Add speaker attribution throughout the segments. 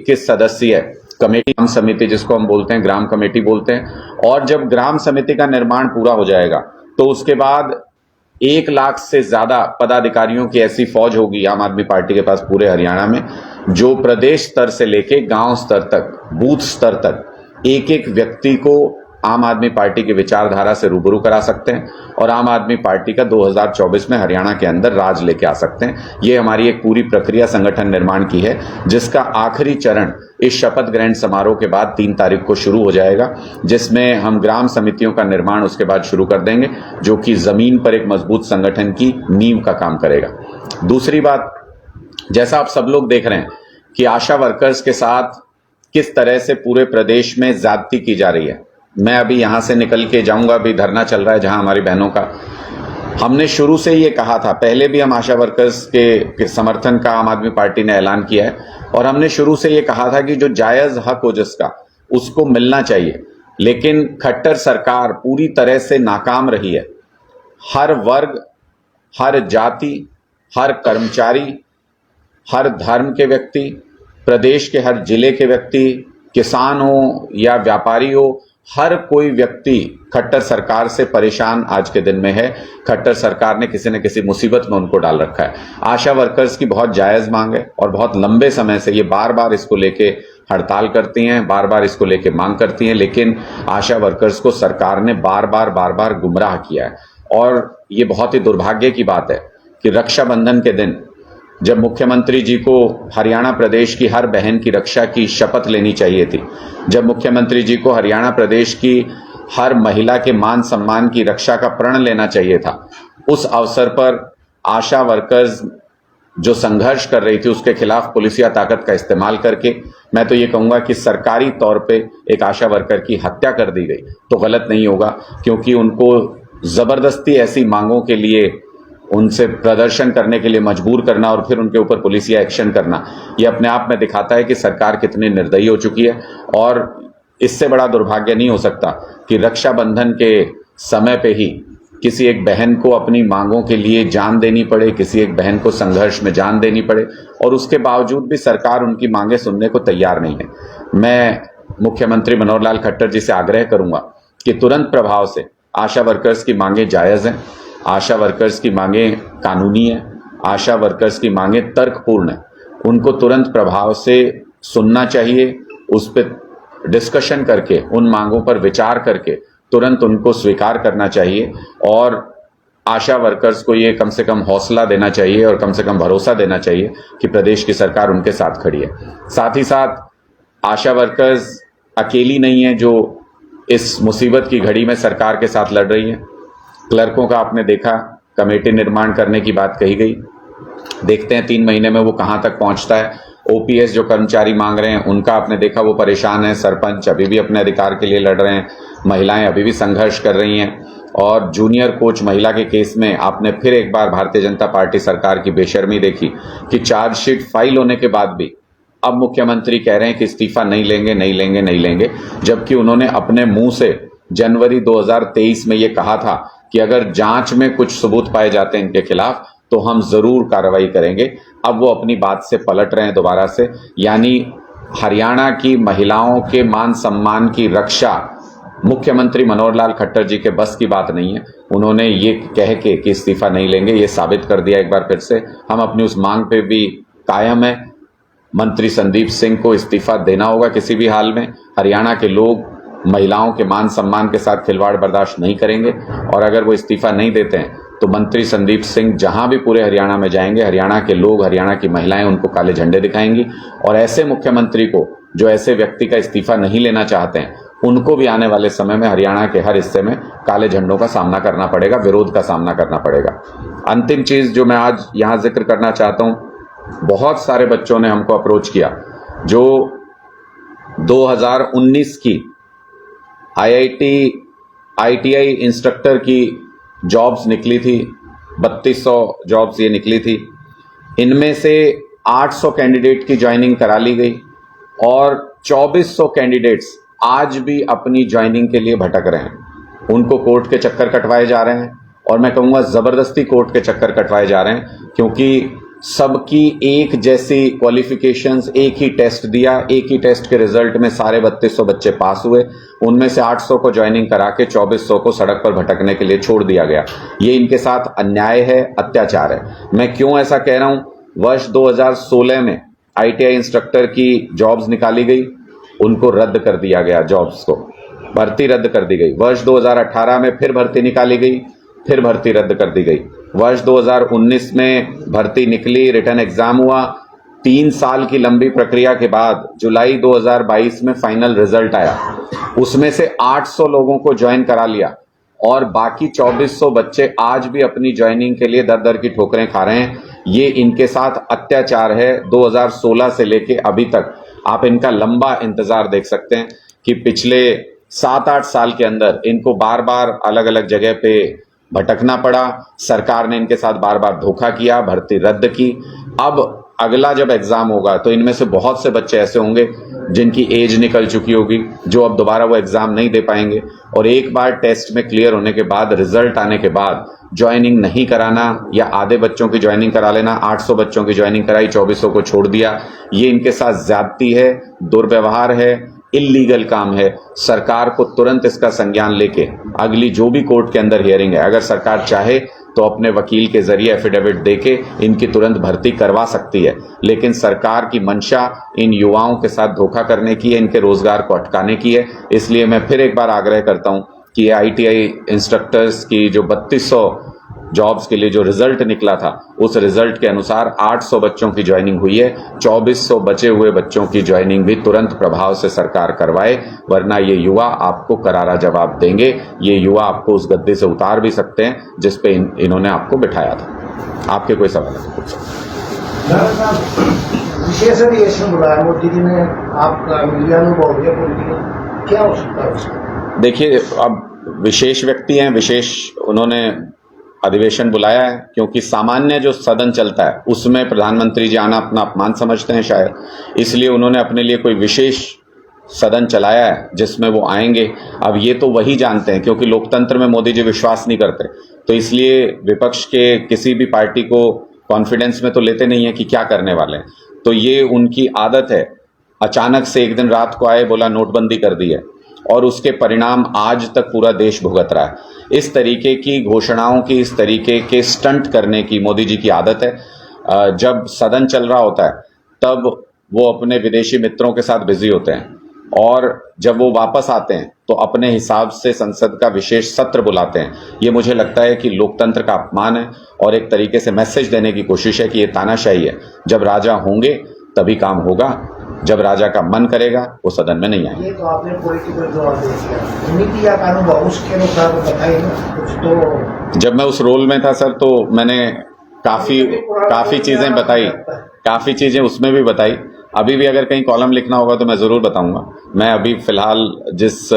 Speaker 1: 21 सदस्यीय कमेटी, ग्राम समिति जिसको हम बोलते हैं, ग्राम कमेटी बोलते हैं। और जब ग्राम समिति का निर्माण पूरा हो जाएगा तो उसके बाद 1 लाख से ज्यादा पदाधिकारियों की ऐसी फौज होगी आम आदमी पार्टी के पास पूरे हरियाणा में, जो प्रदेश स्तर से लेके गांव स्तर तक, बूथ स्तर तक एक एक व्यक्ति को आम आदमी पार्टी की विचारधारा से रूबरू करा सकते हैं और आम आदमी पार्टी का 2024 में हरियाणा के अंदर राज लेके आ सकते हैं। ये हमारी एक पूरी प्रक्रिया संगठन निर्माण की है, जिसका आखिरी चरण इस शपथ ग्रहण समारोह के बाद 3 तारीख को शुरू हो जाएगा, जिसमें हम ग्राम समितियों का निर्माण उसके बाद शुरू कर देंगे, जो कि जमीन पर एक मजबूत संगठन की नींव का काम करेगा। दूसरी बात, जैसा आप सब लोग देख रहे हैं कि आशा वर्कर्स के साथ किस तरह से पूरे प्रदेश में ज्यादती की जा रही है। मैं अभी यहां से निकल के जाऊंगा, अभी धरना चल रहा है जहां हमारी बहनों का। हमने शुरू से ये कहा था, पहले भी हम आशा वर्कर्स के समर्थन का आम आदमी पार्टी ने ऐलान किया है, और हमने शुरू से ये कहा था कि जो जायज हक हो जिसका, उसको मिलना चाहिए। लेकिन खट्टर सरकार पूरी तरह से नाकाम रही है। हर वर्ग, हर जाति, हर कर्मचारी, हर धर्म के व्यक्ति, प्रदेश के हर जिले के व्यक्ति, किसान हो या व्यापारी हो, हर कोई व्यक्ति खट्टर सरकार से परेशान आज के दिन में है। खट्टर सरकार ने किसी न किसी मुसीबत में उनको डाल रखा है। आशा वर्कर्स की बहुत जायज मांग है और बहुत लंबे समय से ये बार बार इसको लेके हड़ताल करती हैं, बार बार इसको लेके मांग करती हैं, लेकिन आशा वर्कर्स को सरकार ने बार बार गुमराह किया है। और ये बहुत ही दुर्भाग्य की बात है कि रक्षाबंधन के दिन जब मुख्यमंत्री जी को हरियाणा प्रदेश की हर बहन की रक्षा की शपथ लेनी चाहिए थी, जब मुख्यमंत्री जी को हरियाणा प्रदेश की हर महिला के मान सम्मान की रक्षा का प्रण लेना चाहिए था, उस अवसर पर आशा वर्कर्स जो संघर्ष कर रही थी उसके खिलाफ पुलिसिया ताकत का इस्तेमाल करके, मैं तो ये कहूंगा कि सरकारी तौर पे एक आशा वर्कर की हत्या कर दी गई तो गलत नहीं होगा, क्योंकि उनको जबरदस्ती ऐसी मांगों के लिए, उनसे प्रदर्शन करने के लिए मजबूर करना और फिर उनके ऊपर पुलिसिया एक्शन करना, ये अपने आप में दिखाता है कि सरकार कितनी निर्दयी हो चुकी है। और इससे बड़ा दुर्भाग्य नहीं हो सकता कि रक्षाबंधन के समय पे ही किसी एक बहन को अपनी मांगों के लिए जान देनी पड़े, किसी एक बहन को संघर्ष में जान देनी पड़े, और उसके बावजूद भी सरकार उनकी मांगे सुनने को तैयार नहीं है। मैं मुख्यमंत्री मनोहर लाल खट्टर जी से आग्रह करूंगा कि तुरंत प्रभाव से आशा वर्कर्स की मांगे जायज हैं, आशा वर्कर्स की मांगे कानूनी है, आशा वर्कर्स की मांगे तर्कपूर्ण है, उनको तुरंत प्रभाव से सुनना चाहिए, उस पर डिस्कशन करके, उन मांगों पर विचार करके तुरंत उनको स्वीकार करना चाहिए। और आशा वर्कर्स को ये कम से कम हौसला देना चाहिए और कम से कम भरोसा देना चाहिए कि प्रदेश की सरकार उनके साथ खड़ी है। साथ ही साथ आशा वर्कर्स अकेली नहीं है जो इस मुसीबत की घड़ी में सरकार के साथ लड़ रही है। क्लर्कों का आपने देखा, कमेटी निर्माण करने की बात कही गई, देखते हैं 3 महीने में वो कहां तक पहुंचता है। ओपीएस जो कर्मचारी मांग रहे हैं उनका आपने देखा, वो परेशान है। सरपंच अभी भी अपने अधिकार के लिए लड़ रहे हैं, महिलाएं अभी भी संघर्ष कर रही हैं। और जूनियर कोच महिला के केस में आपने फिर एक बार भारतीय जनता पार्टी सरकार की बेशर्मी देखी कि चार्जशीट फाइल होने के बाद भी अब मुख्यमंत्री कह रहे हैं कि इस्तीफा नहीं लेंगे, जबकि उन्होंने अपने मुंह से जनवरी 2023 में ये कहा था कि अगर जांच में कुछ सबूत पाए जाते हैं इनके खिलाफ तो हम जरूर कार्रवाई करेंगे। अब वो अपनी बात से पलट रहे हैं दोबारा से, यानी हरियाणा की महिलाओं के मान सम्मान की रक्षा मुख्यमंत्री मनोहर लाल खट्टर जी के बस की बात नहीं है। उन्होंने ये कह के कि इस्तीफा नहीं लेंगे, ये साबित कर दिया एक बार फिर से। हम अपनी उस मांग पे भी कायम है। मंत्री संदीप सिंह को इस्तीफा देना होगा किसी भी हाल में। हरियाणा के लोग महिलाओं के मान सम्मान के साथ खिलवाड़ बर्दाश्त नहीं करेंगे, और अगर वो इस्तीफा नहीं देते हैं तो मंत्री संदीप सिंह जहां भी पूरे हरियाणा में जाएंगे, हरियाणा के लोग, हरियाणा की महिलाएं उनको काले झंडे दिखाएंगी। और ऐसे मुख्यमंत्री को, जो ऐसे व्यक्ति का इस्तीफा नहीं लेना चाहते हैं, उनको भी आने वाले समय में हरियाणा के हर हिस्से में काले झंडों का सामना करना पड़ेगा, विरोध का सामना करना पड़ेगा। अंतिम चीज जो मैं आज यहां जिक्र करना चाहता हूं, बहुत सारे बच्चों ने हमको अप्रोच किया जो 2019 की IIT इंस्ट्रक्टर की जॉब्स निकली थी, 3200 जॉब्स ये निकली थी। इनमें से 800 कैंडिडेट की ज्वाइनिंग करा ली गई और 2400 कैंडिडेट्स आज भी अपनी ज्वाइनिंग के लिए भटक रहे हैं। उनको कोर्ट के चक्कर कटवाए जा रहे हैं, और मैं कहूँगा ज़बरदस्ती कोर्ट के चक्कर कटवाए जा रहे हैं, क्योंकि सबकी एक जैसी क्वालिफिकेशंस, एक ही टेस्ट दिया, एक ही टेस्ट के रिजल्ट में सारे 3200 बच्चे पास हुए। उनमें से 800 को ज्वाइनिंग करा के 2400 को सड़क पर भटकने के लिए छोड़ दिया गया। ये इनके साथ अन्याय है, अत्याचार है। मैं क्यों ऐसा कह रहा हूं? वर्ष 2016 में ITI इंस्ट्रक्टर की जॉब्स निकाली गई, उनको रद्द कर दिया गया, जॉब्स को भर्ती रद्द कर दी गई। वर्ष 2018 में फिर भर्ती निकाली गई, फिर भर्ती रद्द कर दी गई। वर्ष 2019 में भर्ती निकली, रिटर्न एग्जाम हुआ। 3 साल की लंबी प्रक्रिया के बाद जुलाई 2022 में फाइनल रिजल्ट आया। उसमें से 800 लोगों को ज्वाइन करा लिया और बाकी 2400 बच्चे आज भी अपनी ज्वाइनिंग के लिए दर दर की ठोकरें खा रहे हैं। ये इनके साथ अत्याचार है 2016 से लेके अभी तक। आप इनका लंबा इंतजार देख सकते हैं कि पिछले 7-8 साल के अंदर इनको बार बार अलग अलग जगह पे भटकना पड़ा। सरकार ने इनके साथ बार बार धोखा किया, भर्ती रद्द की। अब अगला जब एग्जाम होगा तो इनमें से बहुत से बच्चे ऐसे होंगे जिनकी एज निकल चुकी होगी, जो अब दोबारा वो एग्जाम नहीं दे पाएंगे। और एक बार टेस्ट में क्लियर होने के बाद, रिजल्ट आने के बाद ज्वाइनिंग नहीं कराना या आधे बच्चों की ज्वाइनिंग करा लेना। 800 बच्चों की ज्वाइनिंग कराई, 2400 को छोड़ दिया। ये इनके साथ ज्यादती है, दुर्व्यवहार है, इल्लीगल काम है। सरकार को तुरंत इसका संज्ञान लेके अगली जो भी कोर्ट के अंदर हियरिंग है, अगर सरकार चाहे तो अपने वकील के जरिए एफिडेविट देके इनकी तुरंत भर्ती करवा सकती है। लेकिन सरकार की मंशा इन युवाओं के साथ धोखा करने की है, इनके रोजगार को अटकाने की है। इसलिए मैं फिर एक बार आग्रह करता हूं कि ITI इंस्ट्रक्टर्स की जो 3200 जॉब्स के लिए जो रिजल्ट निकला था, उस रिजल्ट के अनुसार 800 बच्चों की ज्वाइनिंग हुई है। 2400 बचे हुए बच्चों की ज्वाइनिंग भी तुरंत प्रभाव से सरकार करवाए, वरना ये युवा आपको करारा जवाब देंगे। ये युवा आपको उस गद्दे से उतार भी सकते हैं जिस पे इन्होंने आपको बिठाया था। आपके कोई सवाल है?
Speaker 2: विशेष अधिवेशन बुलाया मोदी जी ने, आपका मीडिया अनुभव क्या हो सकता है?
Speaker 1: देखिए, अब विशेष व्यक्ति हैं, विशेष उन्होंने अधिवेशन बुलाया है क्योंकि सामान्य जो सदन चलता है उसमें प्रधानमंत्री जी आना अपना अपमान समझते हैं शायद, इसलिए उन्होंने अपने लिए कोई विशेष सदन चलाया है जिसमें वो आएंगे। अब ये तो वही जानते हैं, क्योंकि लोकतंत्र में मोदी जी विश्वास नहीं करते, तो इसलिए विपक्ष के किसी भी पार्टी को कॉन्फिडेंस में तो लेते नहीं है कि क्या करने वाले हैं। तो ये उनकी आदत है। अचानक से एक दिन रात को आए, बोला नोटबंदी कर दी है, और उसके परिणाम आज तक पूरा देश भुगत रहा है। इस तरीके की घोषणाओं की, इस तरीके के स्टंट करने की मोदी जी की आदत है। जब सदन चल रहा होता है तब वो अपने विदेशी मित्रों के साथ बिजी होते हैं, और जब वो वापस आते हैं तो अपने हिसाब से संसद का विशेष सत्र बुलाते हैं। ये मुझे लगता है कि लोकतंत्र का अपमान है और एक तरीके से मैसेज देने की कोशिश है कि ये तानाशाही है। जब राजा होंगे तभी काम होगा, जब राजा का मन करेगा वो सदन में नहीं आएंगे।
Speaker 2: ये तो आपने पॉलिटिकल जवाब दे दिया, नीति या कानून उसके अनुसार बताइए ना कुछ तो।
Speaker 1: जब मैं उस रोल में था सर, तो मैंने काफी चीजें बताई, काफी चीजें उसमें भी बताई। अभी भी अगर कहीं कॉलम लिखना होगा तो मैं जरूर बताऊंगा। मैं अभी फिलहाल जिस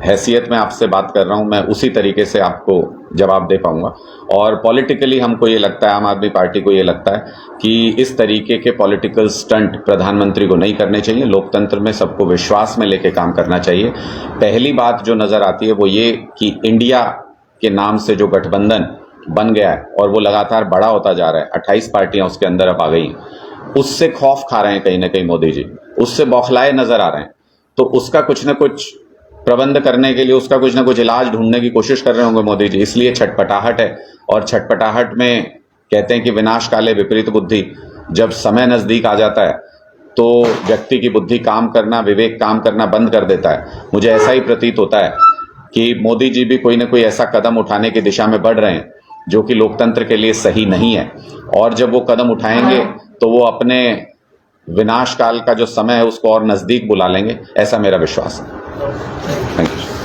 Speaker 1: हैसियत में आपसे बात कर रहा हूं, मैं उसी तरीके से आपको जवाब दे पाऊंगा। और पॉलिटिकली हमको ये लगता है, आम आदमी पार्टी को ये लगता है कि इस तरीके के पॉलिटिकल स्टंट प्रधानमंत्री को नहीं करने चाहिए। लोकतंत्र में सबको विश्वास में लेके काम करना चाहिए। पहली बात जो नजर आती है वो ये कि इंडिया के नाम से जो गठबंधन बन गया है और वो लगातार बड़ा होता जा रहा है, 28 पार्टियां उसके अंदर अब आ गई, उससे खौफ खा रहे हैं कहीं ना कहीं मोदी जी, उससे बौखलाए नजर आ रहे हैं। तो उसका कुछ ना कुछ प्रबंध करने के लिए, उसका कुछ ना कुछ इलाज ढूंढने की कोशिश कर रहे होंगे मोदी जी। इसलिए छटपटाहट है, और छटपटाहट में कहते हैं कि विनाश काले विपरीत बुद्धि। जब समय नजदीक आ जाता है तो व्यक्ति की बुद्धि काम करना, विवेक काम करना बंद कर देता है। मुझे ऐसा ही प्रतीत होता है कि मोदी जी भी कोई ना कोई ऐसा कदम उठाने की दिशा में बढ़ रहे हैं जो कि लोकतंत्र के लिए सही नहीं है। और जब वो कदम उठाएंगे तो वो अपने विनाश काल का जो समय है उसको और नजदीक बुला लेंगे, ऐसा मेरा विश्वास है। Thank you.